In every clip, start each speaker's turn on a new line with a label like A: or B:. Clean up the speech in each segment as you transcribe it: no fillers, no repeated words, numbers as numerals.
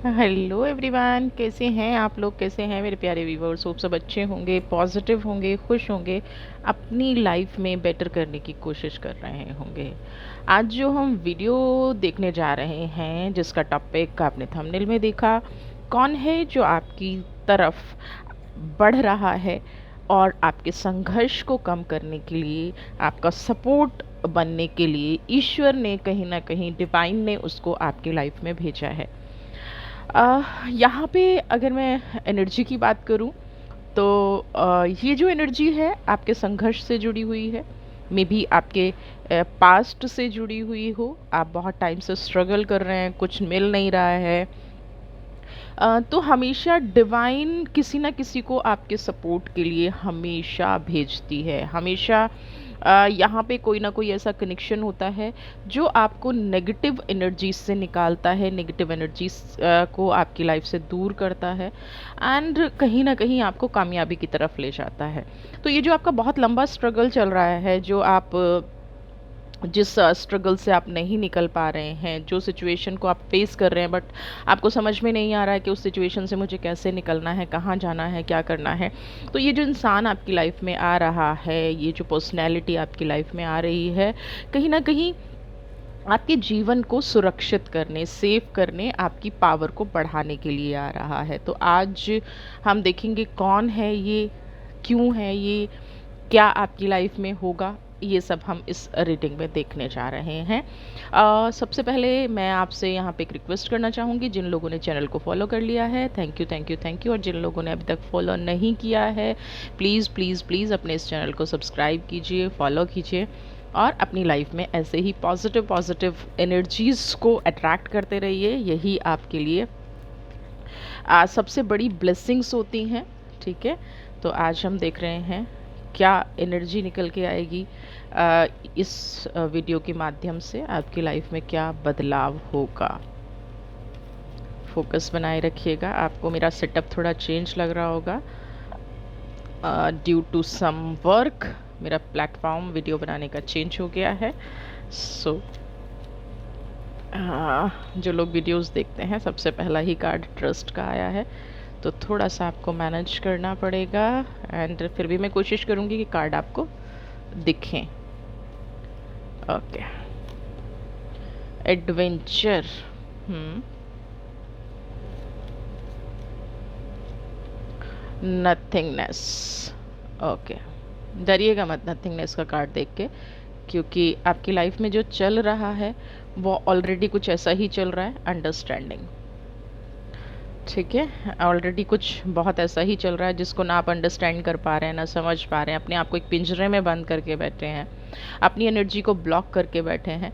A: Hello everyone, कैसे हैं आप लोग? कैसे हैं मेरे प्यारे व्यूवर्स? होप सब अच्छे होंगे, पॉजिटिव होंगे, खुश होंगे, अपनी लाइफ में बेटर करने की कोशिश कर रहे होंगे। आज जो हम वीडियो देखने जा रहे हैं, जिसका टॉपिक आपने थंबनेल में देखा, कौन है जो आपकी तरफ बढ़ रहा है और आपके संघर्ष को कम करने के लिए, आपका सपोर्ट बनने के लिए ईश्वर ने कहीं ना कहीं, डिवाइन ने उसको आपकी लाइफ में भेजा है। यहाँ पे अगर मैं एनर्जी की बात करूँ तो ये जो एनर्जी है आपके संघर्ष से जुड़ी हुई है। मे बी आपके पास्ट से जुड़ी हुई हो, आप बहुत टाइम से स्ट्रगल कर रहे हैं, कुछ मिल नहीं रहा है। तो हमेशा डिवाइन किसी ना किसी को आपके सपोर्ट के लिए हमेशा भेजती है। हमेशा यहाँ पे कोई ना कोई ऐसा कनेक्शन होता है जो आपको नेगेटिव एनर्जीज से निकालता है, नेगेटिव एनर्जीज को आपकी लाइफ से दूर करता है एंड कहीं ना कहीं आपको कामयाबी की तरफ ले जाता है। तो ये जो आपका बहुत लंबा स्ट्रगल चल रहा है, जो आप जिस स्ट्रगल से आप नहीं निकल पा रहे हैं, जो सिचुएशन को आप फेस कर रहे हैं बट आपको समझ में नहीं आ रहा है कि उस सिचुएशन से मुझे कैसे निकलना है, कहाँ जाना है, क्या करना है। तो ये जो इंसान आपकी लाइफ में आ रहा है, ये जो पर्सनैलिटी आपकी लाइफ में आ रही है, कहीं ना कहीं आपके जीवन को सुरक्षित करने, सेव करने, आपकी पावर को बढ़ाने के लिए आ रहा है। तो आज हम देखेंगे कौन है ये, क्यों है ये, क्या आपकी लाइफ में होगा, ये सब हम इस रीडिंग में देखने जा रहे हैं। सबसे पहले मैं आपसे यहाँ पे एक रिक्वेस्ट करना चाहूँगी, जिन लोगों ने चैनल को फॉलो कर लिया है, thank you thank you thank you, और जिन लोगों ने अभी तक फॉलो नहीं किया है, प्लीज़ प्लीज़ प्लीज़ अपने इस चैनल को सब्सक्राइब कीजिए, फॉलो कीजिए और अपनी लाइफ में ऐसे ही पॉजिटिव पॉजिटिव एनर्जीज़ को अट्रैक्ट करते रहिए। यही आपके लिए सबसे बड़ी ब्लेसिंग्स होती हैं। ठीक है, तो आज हम देख रहे हैं क्या एनर्जी निकल के आएगी इस वीडियो के माध्यम से, आपकी लाइफ में क्या बदलाव होगा। फोकस बनाए रखिएगा। आपको मेरा सेटअप थोड़ा चेंज लग रहा होगा ड्यू टू सम वर्क। मेरा प्लेटफॉर्म वीडियो बनाने का चेंज हो गया है। सो जो लोग वीडियोस देखते हैं, सबसे पहला ही कार्ड ट्रस्ट का आया है, तो थोड़ा सा आपको मैनेज करना पड़ेगा एंड फिर भी मैं कोशिश करूँगी कि कार्ड आपको दिखें। Okay, adventure, nothingness. ओके, डरिएगा मत नथिंगनेस का कार्ड देख के, क्योंकि आपकी लाइफ में जो चल रहा है वो ऑलरेडी कुछ ऐसा ही चल रहा है, अंडरस्टैंडिंग। ठीक है, ऑलरेडी कुछ बहुत ऐसा ही चल रहा है जिसको ना आप अंडरस्टैंड कर पा रहे हैं, ना समझ पा रहे हैं, अपने आप को एक पिंजरे में बंद करके बैठे हैं, अपनी एनर्जी को ब्लॉक करके बैठे हैं।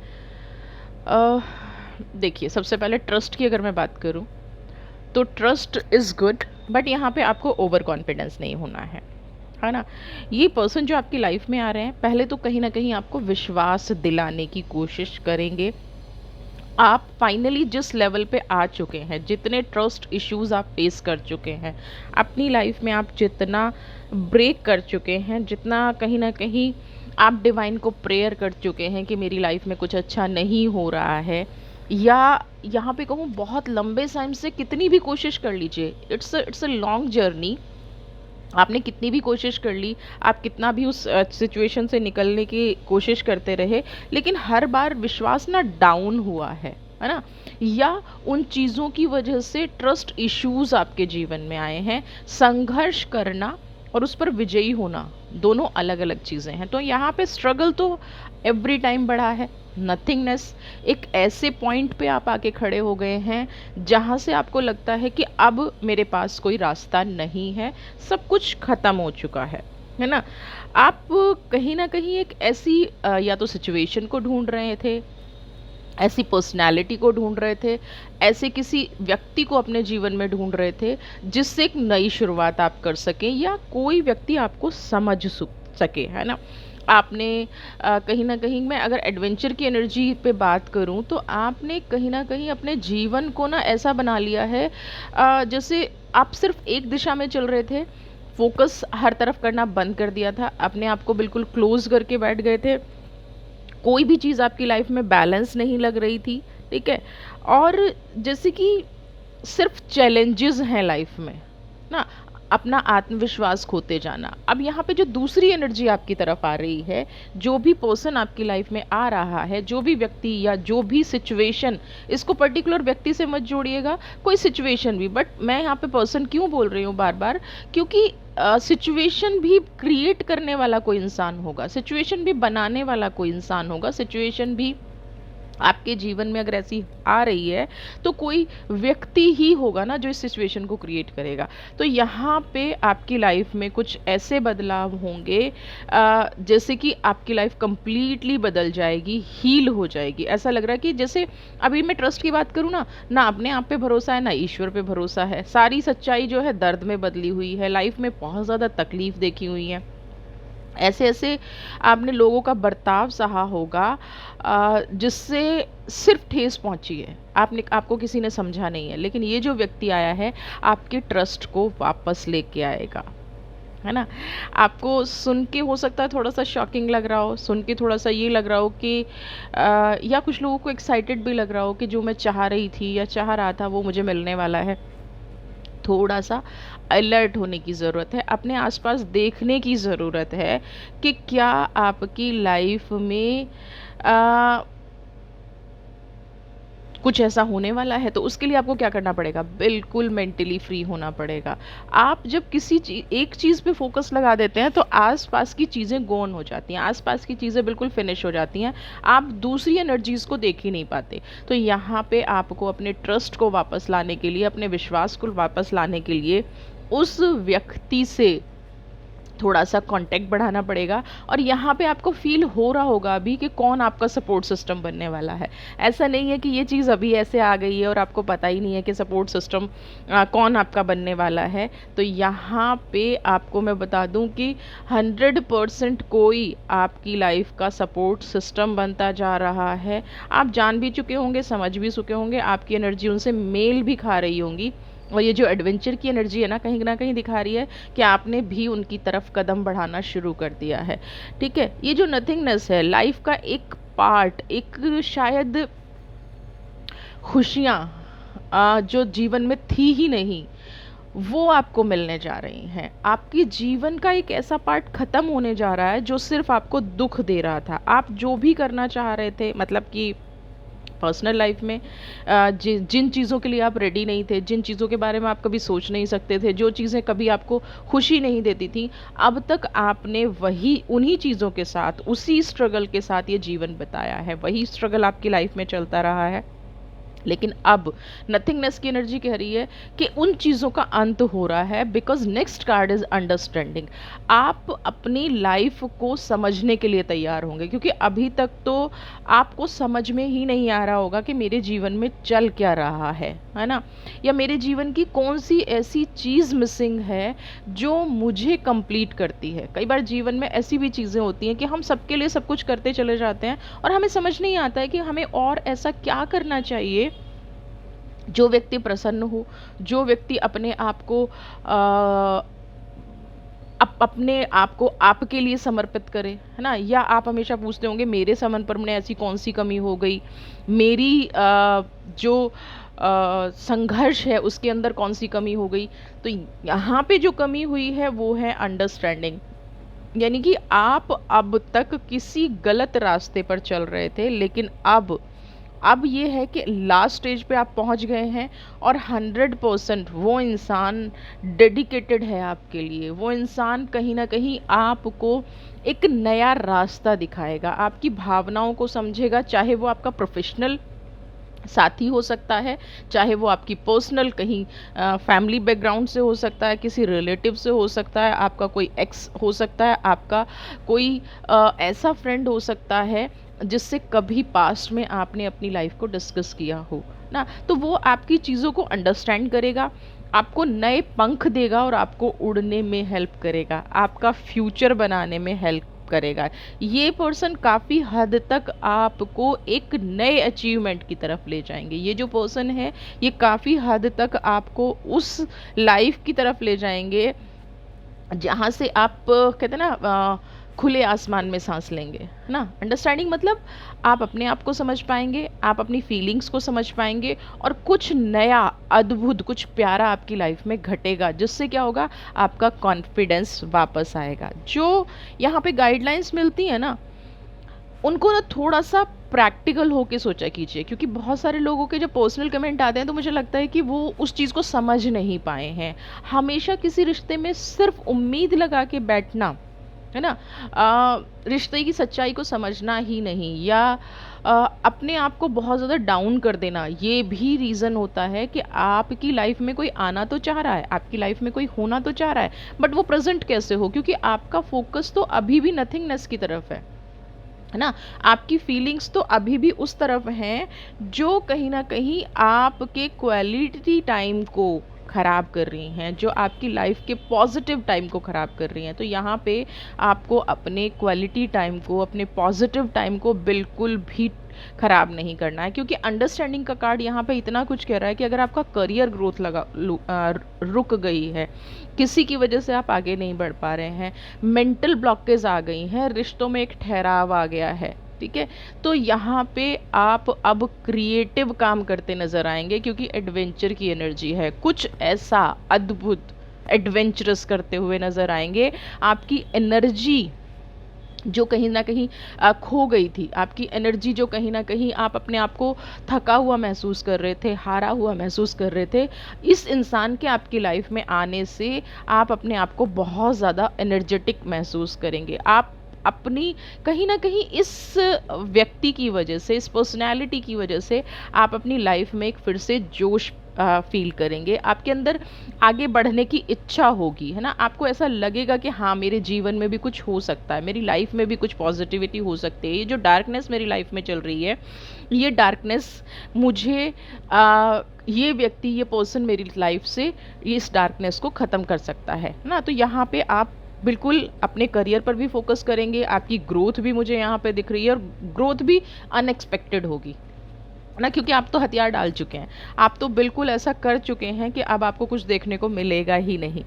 A: देखिए, सबसे पहले ट्रस्ट की अगर मैं बात करूं तो ट्रस्ट इज़ गुड, बट यहाँ पे आपको ओवर कॉन्फिडेंस नहीं होना है ना। ये पर्सन जो आपकी लाइफ में आ रहे हैं, पहले तो कहीं ना कहीं आपको विश्वास दिलाने की कोशिश करेंगे। आप फाइनली जिस लेवल पे आ चुके हैं, जितने ट्रस्ट इश्यूज आप फेस कर चुके हैं अपनी लाइफ में, आप जितना ब्रेक कर चुके हैं, जितना कहीं ना कहीं आप डिवाइन को प्रेयर कर चुके हैं कि मेरी लाइफ में कुछ अच्छा नहीं हो रहा है, या यहाँ पे कहूँ बहुत लंबे टाइम से कितनी भी कोशिश कर लीजिए, इट्स अ लॉन्ग जर्नी। आपने कितनी भी कोशिश कर ली, आप कितना भी उस सिचुएशन से निकलने की कोशिश करते रहे, लेकिन हर बार विश्वास ना डाउन हुआ है ना, या उन चीज़ों की वजह से ट्रस्ट इश्यूज आपके जीवन में आए हैं। संघर्ष करना और उस पर विजयी होना दोनों अलग अलग चीज़ें हैं। तो यहाँ पे स्ट्रगल तो एवरी टाइम बढ़ा है। नथिंगनेस, एक ऐसे पॉइंट पे आप आके खड़े हो गए हैं जहाँ से आपको लगता है कि अब मेरे पास कोई रास्ता नहीं है, सब कुछ ख़त्म हो चुका है ना। आप कहीं ना कहीं एक ऐसी या तो सिचुएशन को ढूंढ रहे थे, ऐसी पर्सनालिटी को ढूंढ रहे थे, ऐसे किसी व्यक्ति को अपने जीवन में ढूंढ रहे थे जिससे एक नई शुरुआत आप कर सकें, या कोई व्यक्ति आपको समझ सके, है ना। आपने कहीं ना कहीं, मैं अगर एडवेंचर की एनर्जी पे बात करूं तो आपने कहीं ना कहीं अपने जीवन को ना ऐसा बना लिया है जैसे आप सिर्फ एक दिशा में चल रहे थे, फोकस हर तरफ करना बंद कर दिया था, अपने आप को बिल्कुल क्लोज करके बैठ गए थे, कोई भी चीज़ आपकी लाइफ में बैलेंस नहीं लग रही थी। ठीक है, और जैसे कि सिर्फ चैलेंजेस हैं लाइफ में ना, अपना आत्मविश्वास खोते जाना। अब यहाँ पे जो दूसरी एनर्जी आपकी तरफ आ रही है, जो भी पर्सन आपकी लाइफ में आ रहा है, जो भी व्यक्ति या जो भी सिचुएशन, इसको पर्टिकुलर व्यक्ति से मत जोड़िएगा, कोई सिचुएशन भी, बट मैं यहाँ पे पर्सन क्यों बोल रही हूँ बार बार, क्योंकि सिचुएशन भी क्रिएट करने वाला कोई इंसान होगा, सिचुएशन भी बनाने वाला कोई इंसान होगा, सिचुएशन भी आपके जीवन में अगर ऐसी आ रही है तो कोई व्यक्ति ही होगा ना जो इस सिचुएशन को क्रिएट करेगा। तो यहाँ पे आपकी लाइफ में कुछ ऐसे बदलाव होंगे जैसे कि आपकी लाइफ कंप्लीटली बदल जाएगी, हील हो जाएगी। ऐसा लग रहा है कि जैसे अभी मैं ट्रस्ट की बात करूँ ना अपने आप पे भरोसा है ना ईश्वर पे भरोसा है, सारी सच्चाई जो है दर्द में बदली हुई है, लाइफ में बहुत ज़्यादा तकलीफ देखी हुई है, ऐसे ऐसे आपने लोगों का बर्ताव सहा होगा जिससे सिर्फ ठेस पहुंची है, आपको किसी ने समझा नहीं है, लेकिन ये जो व्यक्ति आया है आपके ट्रस्ट को वापस लेके आएगा, है ना। आपको सुन के हो सकता है थोड़ा सा शॉकिंग लग रहा हो, सुन के थोड़ा सा ये लग रहा हो कि या कुछ लोगों को एक्साइटेड भी लग रहा हो कि जो मैं चाह रही थी या चाह रहा था वो मुझे मिलने वाला है। थोड़ा सा अलर्ट होने की ज़रूरत है, अपने आसपास देखने की ज़रूरत है कि क्या आपकी लाइफ में आ, कुछ ऐसा होने वाला है। तो उसके लिए आपको क्या करना पड़ेगा, बिल्कुल मेंटली फ्री होना पड़ेगा। आप जब किसी एक चीज़ पे फोकस लगा देते हैं तो आसपास की चीज़ें गौन हो जाती हैं, आसपास की चीज़ें बिल्कुल फिनिश हो जाती हैं, आप दूसरी एनर्जीज़ को देख ही नहीं पाते। तो यहाँ पे आपको अपने ट्रस्ट को वापस लाने के लिए, अपने विश्वास को वापस लाने के लिए उस व्यक्ति से थोड़ा सा कांटेक्ट बढ़ाना पड़ेगा। और यहाँ पे आपको फील हो रहा होगा अभी कि कौन आपका सपोर्ट सिस्टम बनने वाला है। ऐसा नहीं है कि ये चीज़ अभी ऐसे आ गई है और आपको पता ही नहीं है कि सपोर्ट सिस्टम कौन आपका बनने वाला है। तो यहाँ पे आपको मैं बता दूँ कि 100% कोई आपकी लाइफ का सपोर्ट सिस्टम बनता जा रहा है। आप जान भी चुके होंगे, समझ भी चुके होंगे, आपकी एनर्जी उनसे मेल भी खा रही होंगी। और ये जो एडवेंचर की एनर्जी है ना कहीं दिखा रही है कि आपने भी उनकी तरफ कदम बढ़ाना शुरू कर दिया है। ठीक है, ये जो नथिंगनेस है लाइफ का एक पार्ट, एक शायद खुशियाँ जो जीवन में थी ही नहीं वो आपको मिलने जा रही हैं। आपकी जीवन का एक ऐसा पार्ट ख़त्म होने जा रहा है जो सिर्फ आपको दुख दे रहा था। आप जो भी करना चाह रहे थे, मतलब कि पर्सनल लाइफ में जिन चीज़ों के लिए आप रेडी नहीं थे, जिन चीज़ों के बारे में आप कभी सोच नहीं सकते थे, जो चीज़ें कभी आपको खुशी नहीं देती थी, अब तक आपने वही उन्हीं चीज़ों के साथ, उसी स्ट्रगल के साथ ये जीवन बिताया है, वही स्ट्रगल आपकी लाइफ में चलता रहा है। लेकिन अब नथिंगनेस की एनर्जी कह रही है कि उन चीज़ों का अंत हो रहा है, because next card is understanding. आप अपनी लाइफ को समझने के लिए तैयार होंगे, क्योंकि अभी तक तो आपको समझ में ही नहीं आ रहा होगा कि मेरे जीवन में चल क्या रहा है ना, या मेरे जीवन की कौन सी ऐसी चीज़ मिसिंग है जो मुझे कंप्लीट करती है। कई बार जीवन में ऐसी भी चीज़ें होती हैं कि हम सबके लिए सब कुछ करते चले जाते हैं और हमें समझ नहीं आता है कि हमें और ऐसा क्या करना चाहिए जो व्यक्ति प्रसन्न हो, जो व्यक्ति अपने आप को अपने आप को आपके लिए समर्पित करे, है ना। या आप हमेशा पूछते होंगे मेरे समर्पण में ऐसी कौन सी कमी हो गई, मेरी जो संघर्ष है उसके अंदर कौन सी कमी हो गई। तो यहाँ पे जो कमी हुई है वो है अंडरस्टैंडिंग, यानी कि आप अब तक किसी गलत रास्ते पर चल रहे थे, लेकिन अब ये है कि लास्ट स्टेज पे आप पहुंच गए हैं और 100% वो इंसान डेडिकेटेड है आपके लिए। वो इंसान कहीं ना कहीं आपको एक नया रास्ता दिखाएगा, आपकी भावनाओं को समझेगा, चाहे वो आपका प्रोफेशनल साथी हो सकता है, चाहे वो आपकी पर्सनल कहीं फैमिली बैकग्राउंड से हो सकता है, किसी रिलेटिव से हो सकता है, आपका कोई एक्स हो सकता है, आपका कोई ऐसा फ्रेंड हो सकता है जिससे कभी पास्ट में आपने अपनी लाइफ को डिस्कस किया हो ना। तो वो आपकी चीज़ों को अंडरस्टैंड करेगा, आपको नए पंख देगा और आपको उड़ने में हेल्प करेगा, आपका फ्यूचर बनाने में हेल्प करेगा। ये पर्सन काफ़ी हद तक आपको एक नए अचीवमेंट की तरफ ले जाएंगे। ये जो पर्सन है ये काफ़ी हद तक आपको उस लाइफ की तरफ ले जाएंगे जहाँ से आप कहते हैं ना खुले आसमान में सांस लेंगे, है ना। अंडरस्टैंडिंग मतलब आप अपने आप को समझ पाएंगे, आप अपनी फीलिंग्स को समझ पाएंगे, और कुछ नया, अद्भुत, कुछ प्यारा आपकी लाइफ में घटेगा, जिससे क्या होगा, आपका कॉन्फिडेंस वापस आएगा। जो यहाँ पे गाइडलाइंस मिलती है ना, उनको ना थोड़ा सा प्रैक्टिकल होके सोचा कीजिए, क्योंकि बहुत सारे लोगों के जो पर्सनल कमेंट आते हैं तो मुझे लगता है कि वो उस चीज़ को समझ नहीं पाए हैं। हमेशा किसी रिश्ते में सिर्फ उम्मीद लगा के बैठना, है ना, रिश्ते की सच्चाई को समझना ही नहीं, या अपने आप को बहुत ज़्यादा डाउन कर देना, ये भी रीज़न होता है कि आपकी लाइफ में कोई आना तो चाह रहा है, आपकी लाइफ में कोई होना तो चाह रहा है, बट वो प्रेजेंट कैसे हो, क्योंकि आपका फोकस तो अभी भी नथिंगनेस की तरफ है ना। आपकी फीलिंग्स तो अभी भी उस तरफ हैं जो कहीं ना कहीं आपके क्वालिटी टाइम को ख़राब कर रही हैं, जो आपकी लाइफ के पॉजिटिव टाइम को ख़राब कर रही हैं। तो यहाँ पे आपको अपने क्वालिटी टाइम को, अपने पॉजिटिव टाइम को बिल्कुल भी ख़राब नहीं करना है, क्योंकि अंडरस्टैंडिंग का कार्ड यहाँ पे इतना कुछ कह रहा है कि अगर आपका करियर ग्रोथ रुक गई है, किसी की वजह से आप आगे नहीं बढ़ पा रहे हैं, मेंटल ब्लॉकेज आ गई हैं, रिश्तों में एक ठहराव आ गया है, ठीक है, तो यहाँ पे आप अब क्रिएटिव काम करते नजर आएंगे, क्योंकि एडवेंचर की एनर्जी है, कुछ ऐसा अद्भुत एडवेंचरस करते हुए नजर आएंगे। आपकी एनर्जी जो कहीं ना कहीं खो गई थी, आपकी एनर्जी जो कहीं ना कहीं आप अपने आप को थका हुआ महसूस कर रहे थे, हारा हुआ महसूस कर रहे थे, इस इंसान के आपकी लाइफ में आने से आप अपने आप को बहुत ज़्यादा एनर्जेटिक महसूस करेंगे। आप अपनी कहीं ना कहीं इस व्यक्ति की वजह से, इस पर्सनैलिटी की वजह से आप अपनी लाइफ में एक फिर से जोश फील करेंगे, आपके अंदर आगे बढ़ने की इच्छा होगी, है ना। आपको ऐसा लगेगा कि हाँ, मेरे जीवन में भी कुछ हो सकता है, मेरी लाइफ में भी कुछ पॉजिटिविटी हो सकती है, ये जो डार्कनेस मेरी लाइफ में चल रही है, ये डार्कनेस मुझे ये व्यक्ति, ये पर्सन मेरी लाइफ से इस डार्कनेस को ख़त्म कर सकता है ना। तो यहाँ पे आप बिल्कुल अपने करियर पर भी फोकस करेंगे, आपकी ग्रोथ भी मुझे यहाँ पे दिख रही है, और ग्रोथ भी अनएक्सपेक्टेड होगी ना, क्योंकि आप तो हथियार डाल चुके हैं, आप तो बिल्कुल ऐसा कर चुके हैं कि अब आपको कुछ देखने को मिलेगा ही नहीं।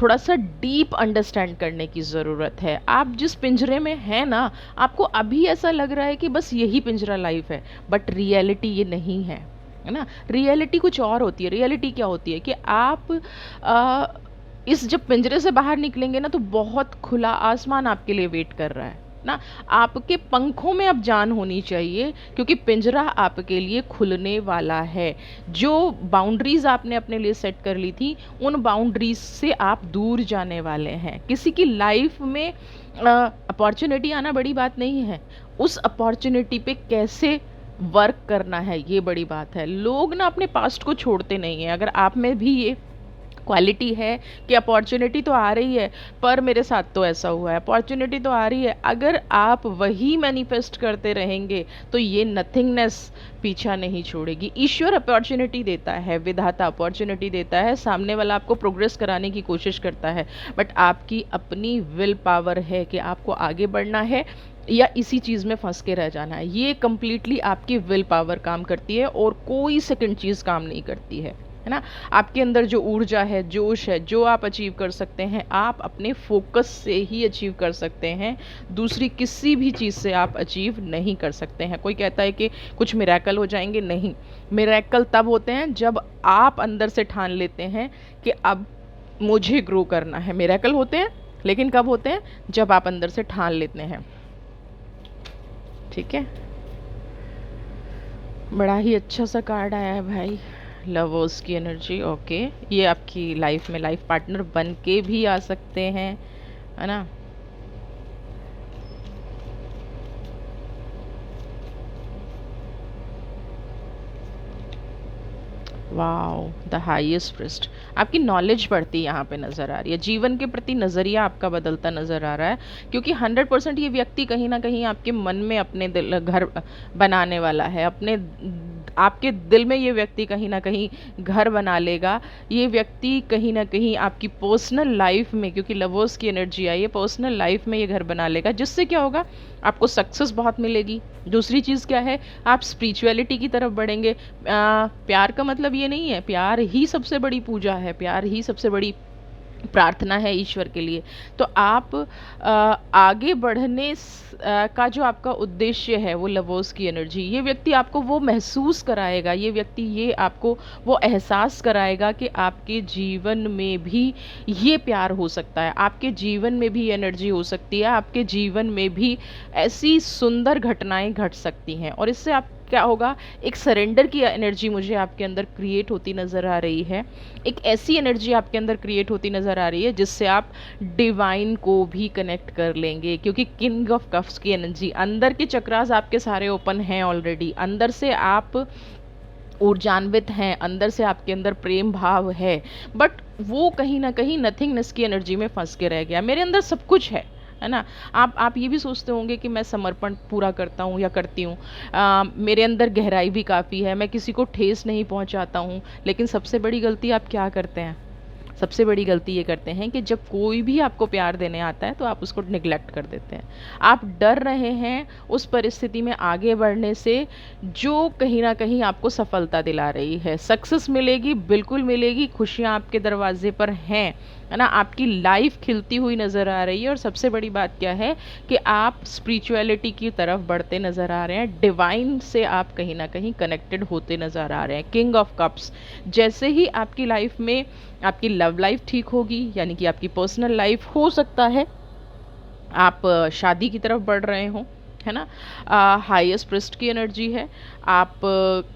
A: थोड़ा सा डीप अंडरस्टैंड करने की ज़रूरत है। आप जिस पिंजरे में हैं ना, आपको अभी ऐसा लग रहा है कि बस यही पिंजरा लाइफ है, बट रियलिटी ये नहीं है ना। रियलिटी कुछ और होती है। रियलिटी क्या होती है कि आप इस जब पिंजरे से बाहर निकलेंगे ना, तो बहुत खुला आसमान आपके लिए वेट कर रहा है ना। आपके पंखों में अब जान होनी चाहिए, क्योंकि पिंजरा आपके लिए खुलने वाला है। जो बाउंड्रीज आपने अपने लिए सेट कर ली थी, उन बाउंड्रीज से आप दूर जाने वाले हैं। किसी की लाइफ में अपॉर्चुनिटी आना बड़ी बात नहीं है, उस अपॉर्चुनिटी पे कैसे वर्क करना है ये बड़ी बात है। लोग ना अपने पास्ट को छोड़ते नहीं हैं। अगर आप में भी ये क्वालिटी है कि अपॉर्चुनिटी तो आ रही है, पर मेरे साथ तो ऐसा हुआ है, अपॉर्चुनिटी तो आ रही है, अगर आप वही मैनिफेस्ट करते रहेंगे तो ये नथिंगनेस पीछा नहीं छोड़ेगी। ईश्वर अपॉर्चुनिटी देता है, विधाता अपॉर्चुनिटी देता है, सामने वाला आपको प्रोग्रेस कराने की कोशिश करता है, बट आपकी अपनी विल पावर है कि आपको आगे बढ़ना है या इसी चीज़ में फंस के रह जाना है। ये कम्प्लीटली आपकी विल पावर काम करती है, और कोई सेकंड चीज़ काम नहीं करती है ना। आपके अंदर जो ऊर्जा है, जोश है, जो आप अचीव कर सकते हैं, आप अपने फोकस से ही अचीव कर सकते हैं, दूसरी किसी भी चीज़ से आप अचीव नहीं कर सकते हैं। कोई कहता है कि कुछ मिरेकल हो जाएंगे, नहीं, मिरेकल तब होते हैं जब आप अंदर से ठान लेते हैं कि अब मुझे ग्रो करना है। मिरेकल होते हैं, लेकिन कब होते हैं? जब आप अंदर से ठान लेते हैं। ठीक है, बड़ा ही अच्छा सा कार्ड आया है भाई, लवर्स की एनर्जी। ओके, ये आपकी लाइफ में लाइफ पार्टनर बन के भी आ सकते हैं, है ना। Wow, the highest priest. आपकी नॉलेज बढ़ती यहाँ पे नज़र आ रही है, जीवन के प्रति नज़रिया आपका बदलता नज़र आ रहा है, क्योंकि 100% ये व्यक्ति कहीं ना कहीं आपके मन में अपने दिल घर बनाने वाला है, अपने आपके दिल में ये व्यक्ति कहीं ना कहीं घर बना लेगा। ये व्यक्ति कहीं ना कहीं आपकी पर्सनल लाइफ में, क्योंकि लवर्स की एनर्जी आई है, पर्सनल लाइफ में ये घर बना लेगा, जिससे क्या होगा, आपको सक्सेस बहुत मिलेगी। दूसरी चीज़ क्या है, आप स्पिरिचुअलिटी की तरफ बढ़ेंगे। प्यार का मतलब ये नहीं है, प्यार ही सबसे बड़ी पूजा है, प्यार ही सबसे बड़ी प्रार्थना है ईश्वर के लिए। तो आप आगे बढ़ने का जो आपका उद्देश्य है वो लवर्स की एनर्जी, ये व्यक्ति आपको वो महसूस कराएगा, ये व्यक्ति ये आपको वो एहसास कराएगा कि आपके जीवन में भी ये प्यार हो सकता है, आपके जीवन में भी एनर्जी हो सकती है, आपके जीवन में भी ऐसी सुंदर घटनाएं घट सकती हैं। और इससे आप क्या होगा, एक सरेंडर की एनर्जी मुझे आपके अंदर क्रिएट होती नज़र आ रही है। एक ऐसी एनर्जी आपके अंदर क्रिएट होती नज़र आ रही है जिससे आप डिवाइन को भी कनेक्ट कर लेंगे, क्योंकि किंग ऑफ कप्स की एनर्जी, अंदर के चक्रास आपके सारे ओपन हैं ऑलरेडी, अंदर से आप ऊर्जान्वित हैं, अंदर से आपके अंदर प्रेम भाव है, बट वो कहीं ना कहीं नथिंगनेस की एनर्जी में फंस के रह गया। मेरे अंदर सब कुछ है ना। आप ये भी सोचते होंगे कि मैं समर्पण पूरा करता हूँ या करती हूँ, मेरे अंदर गहराई भी काफ़ी है, मैं किसी को ठेस नहीं पहुँचाता हूँ। लेकिन सबसे बड़ी गलती आप क्या करते हैं, सबसे बड़ी गलती ये करते हैं कि जब कोई भी आपको प्यार देने आता है तो आप उसको निगलेक्ट कर देते हैं। आप डर रहे हैं उस परिस्थिति में आगे बढ़ने से जो कहीं ना कहीं आपको सफलता दिला रही है। सक्सेस मिलेगी, बिल्कुल मिलेगी, खुशियाँ आपके दरवाजे पर हैं, है ना। आपकी लाइफ खिलती हुई नज़र आ रही है। और सबसे बड़ी बात क्या है कि आप स्पिरिचुअलिटी की तरफ बढ़ते नज़र आ रहे हैं, डिवाइन से आप कहीं ना कहीं कनेक्टेड होते नज़र आ रहे हैं। किंग ऑफ कप्स, जैसे ही आपकी लाइफ में आपकी लव लाइफ ठीक होगी, यानी कि आपकी पर्सनल लाइफ, हो सकता है आप शादी की तरफ बढ़ रहे हो, है ना, हाईएस्ट प्रिस्ट की एनर्जी है, आप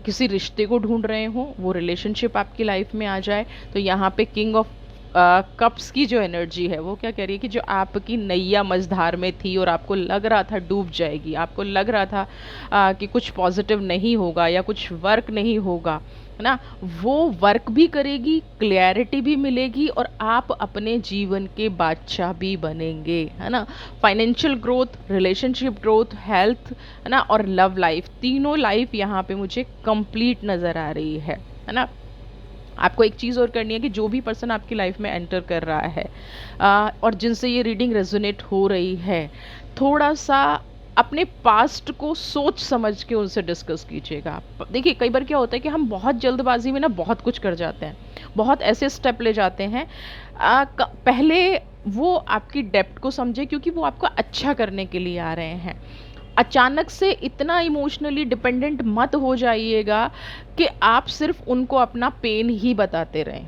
A: किसी रिश्ते को ढूंढ रहे हो, वो रिलेशनशिप आपकी लाइफ में आ जाए। तो यहाँ पे किंग ऑफ कप्स की जो एनर्जी है वो क्या कह रही है कि जो आपकी नैया मझधार में थी और आपको लग रहा था डूब जाएगी, आपको लग रहा था कि कुछ पॉजिटिव नहीं होगा या कुछ वर्क नहीं होगा, है ना, वो वर्क भी करेगी, क्लैरिटी भी मिलेगी और आप अपने जीवन के बादशाह भी बनेंगे, है ना। Financial growth, relationship growth, health, है ना, और लव लाइफ, तीनों लाइफ यहाँ पे मुझे कंप्लीट नज़र आ रही है ना। आपको एक चीज़ और करनी है कि जो भी पर्सन आपकी लाइफ में एंटर कर रहा है और जिनसे ये रीडिंग रेजोनेट हो रही है, थोड़ा सा अपने पास्ट को सोच समझ के उनसे डिस्कस कीजिएगा। देखिए कई बार क्या होता है कि हम बहुत जल्दबाजी में ना बहुत कुछ कर जाते हैं, बहुत ऐसे स्टेप ले जाते हैं। पहले वो आपकी डेप्थ को समझे, क्योंकि वो आपका अच्छा करने के लिए आ रहे हैं। अचानक से इतना इमोशनली डिपेंडेंट मत हो जाइएगा कि आप सिर्फ उनको अपना पेन ही बताते रहें,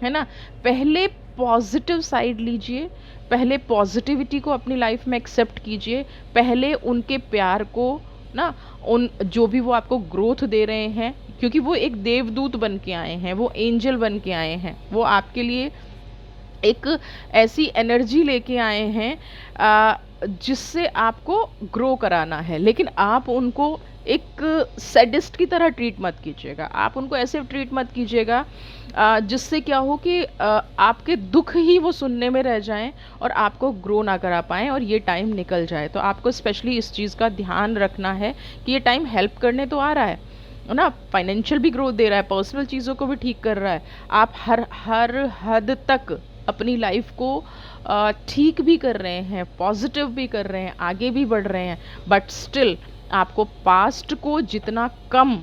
A: है ना। पहले पॉजिटिव साइड लीजिए, पहले पॉजिटिविटी को अपनी लाइफ में एक्सेप्ट कीजिए, पहले उनके प्यार को ना, उन जो भी वो आपको ग्रोथ दे रहे हैं, क्योंकि वो एक देवदूत बन के आए हैं, वो एंजल बन के आए हैं, वो आपके लिए एक ऐसी एनर्जी लेके आए हैं जिससे आपको ग्रो कराना है। लेकिन आप उनको एक सैडिस्ट की तरह ट्रीट मत कीजिएगा, आप उनको ऐसे ट्रीट मत कीजिएगा जिससे क्या हो कि आपके दुख ही वो सुनने में रह जाएं और आपको ग्रो ना करा पाएँ और ये टाइम निकल जाए। तो आपको स्पेशली इस चीज़ का ध्यान रखना है कि ये टाइम हेल्प करने तो आ रहा है ना, फाइनेंशियल भी ग्रोथ दे रहा है, पर्सनल चीज़ों को भी ठीक कर रहा है, आप हर हर हद तक अपनी लाइफ को ठीक भी कर रहे हैं, पॉजिटिव भी कर रहे हैं, आगे भी बढ़ रहे हैं, बट स्टिल आपको पास्ट को जितना कम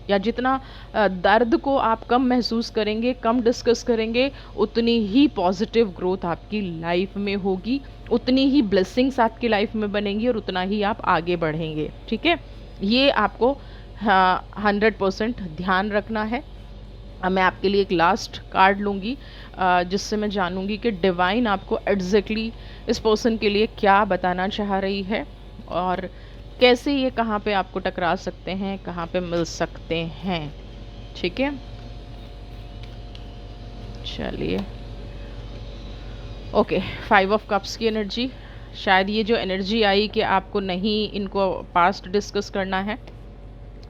A: या जितना दर्द को आप कम महसूस करेंगे, कम डिस्कस करेंगे, उतनी ही पॉजिटिव ग्रोथ आपकी लाइफ में होगी, उतनी ही ब्लेसिंग्स आपकी लाइफ में बनेंगी और उतना ही आप आगे बढ़ेंगे। ठीक है, ये आपको 100% ध्यान रखना है। अब मैं आपके लिए एक लास्ट कार्ड लूँगी जिससे मैं जानूँगी कि डिवाइन आपको एग्जैक्टली इस पर्सन के लिए क्या बताना चाह रही है और कैसे ये कहाँ पे आपको टकरा सकते हैं, कहाँ पे मिल सकते हैं। ठीक है, चलिए। ओके, 5 ऑफ कप्स की एनर्जी, शायद ये जो एनर्जी आई कि आपको नहीं इनको पास्ट डिस्कस करना है,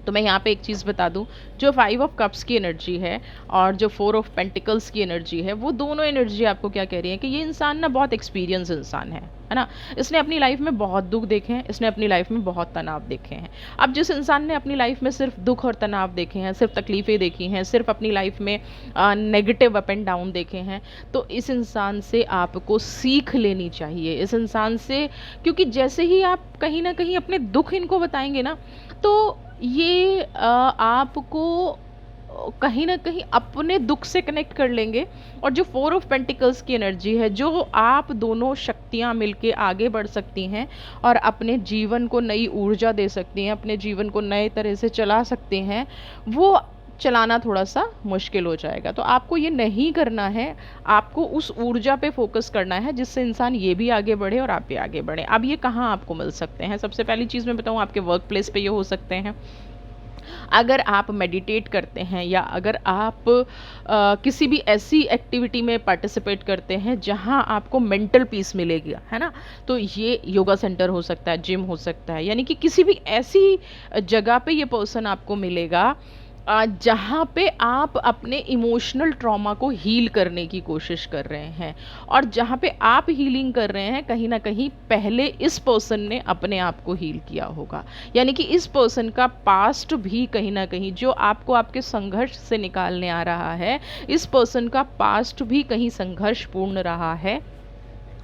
A: तो मैं यहाँ पे एक चीज़ बता दूँ, जो 5 ऑफ कप्स की एनर्जी है और जो 4 ऑफ पेंटिकल्स की एनर्जी है, वो दोनों एनर्जी आपको क्या कह रही है कि ये इंसान ना बहुत एक्सपीरियंस इंसान है ना। इसने अपनी लाइफ में बहुत दुख देखे हैं, इसने अपनी लाइफ में बहुत तनाव देखे हैं। अब जिस इंसान ने अपनी लाइफ में सिर्फ दुख और तनाव देखे हैं, सिर्फ तकलीफ़ें देखी हैं, सिर्फ अपनी लाइफ में नेगेटिव अप एंड डाउन देखे हैं, तो इस इंसान से आपको सीख लेनी चाहिए, इस इंसान से, क्योंकि जैसे ही आप कहीं ना कहीं अपने दुख इनको बताएंगे ना, तो ये आपको कहीं ना कहीं अपने दुख से कनेक्ट कर लेंगे। और जो फोर ऑफ पेंटिकल्स की एनर्जी है, जो आप दोनों शक्तियां मिलके आगे बढ़ सकती हैं और अपने जीवन को नई ऊर्जा दे सकती हैं, अपने जीवन को नए तरह से चला सकते हैं, वो चलाना थोड़ा सा मुश्किल हो जाएगा। तो आपको ये नहीं करना है, आपको उस ऊर्जा पे फोकस करना है जिससे इंसान ये भी आगे बढ़े और आप भी आगे बढ़े। अब ये कहाँ आपको मिल सकते हैं? सबसे पहली चीज़ मैं बताऊँ, आपके वर्क प्लेस पे ये हो सकते हैं। अगर आप मेडिटेट करते हैं या अगर आप किसी भी ऐसी एक्टिविटी में पार्टिसिपेट करते हैं जहां आपको मेंटल पीस मिलेगी, है ना, तो ये योगा सेंटर हो सकता है, जिम हो सकता है, यानी कि किसी भी ऐसी जगह पे ये पर्सन आपको मिलेगा जहाँ पे आप अपने इमोशनल ट्रॉमा को हील करने की कोशिश कर रहे हैं। और जहाँ पे आप हीलिंग कर रहे हैं, कहीं ना कहीं पहले इस पर्सन ने अपने आप को हील किया होगा, यानी कि इस पर्सन का पास्ट भी कहीं ना कहीं, जो आपको आपके संघर्ष से निकालने आ रहा है, इस पर्सन का पास्ट भी कहीं संघर्षपूर्ण रहा है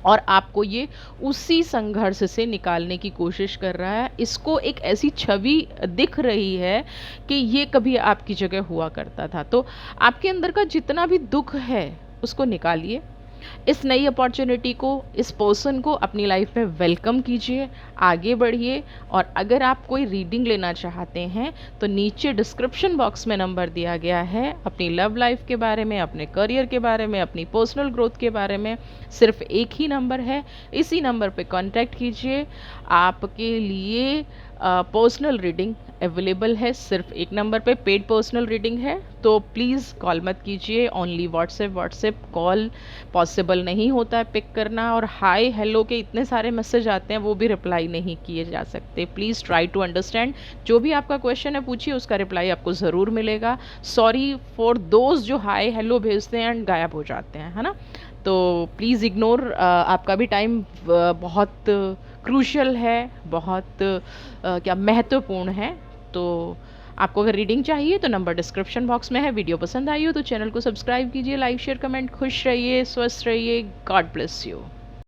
A: और आपको ये उसी संघर्ष से निकालने की कोशिश कर रहा है। इसको एक ऐसी छवि दिख रही है कि ये कभी आपकी जगह हुआ करता था। तो आपके अंदर का जितना भी दुख है उसको निकालिए, इस नई अपॉर्चुनिटी को, इस पर्सन को अपनी लाइफ में वेलकम कीजिए, आगे बढ़िए। और अगर आप कोई रीडिंग लेना चाहते हैं तो नीचे डिस्क्रिप्शन बॉक्स में नंबर दिया गया है, अपनी लव लाइफ के बारे में, अपने करियर के बारे में, अपनी पर्सनल ग्रोथ के बारे में सिर्फ एक ही नंबर है, इसी नंबर पे कांटेक्ट कीजिए। आपके लिए पर्सनल रीडिंग अवेलेबल है, सिर्फ एक नंबर पे पेड पर्सनल रीडिंग है। तो प्लीज़ कॉल मत कीजिए, ओनली व्हाट्सएप कॉल पॉसिबल नहीं होता है पिक करना। और हाय हेलो के इतने सारे मैसेज आते हैं, वो भी रिप्लाई नहीं किए जा सकते। Please try to understand. जो भी आपका क्वेश्चन है पूछिए, उसका रिप्लाई आपको ज़रूर मिलेगा। सॉरी फॉर दोज जो हाय हेलो भेजते हैं एंड गायब हो जाते हैं, है ना। तो प्लीज़ इग्नोर, आपका भी टाइम बहुत क्रूशल है, बहुत क्या महत्वपूर्ण है। तो आपको अगर रीडिंग चाहिए तो नंबर डिस्क्रिप्शन बॉक्स में है। वीडियो पसंद आई हो तो चैनल को सब्सक्राइब कीजिए, लाइक शेयर कमेंट। खुश रहिए, स्वस्थ रहिए, गॉड ब्लेस यू।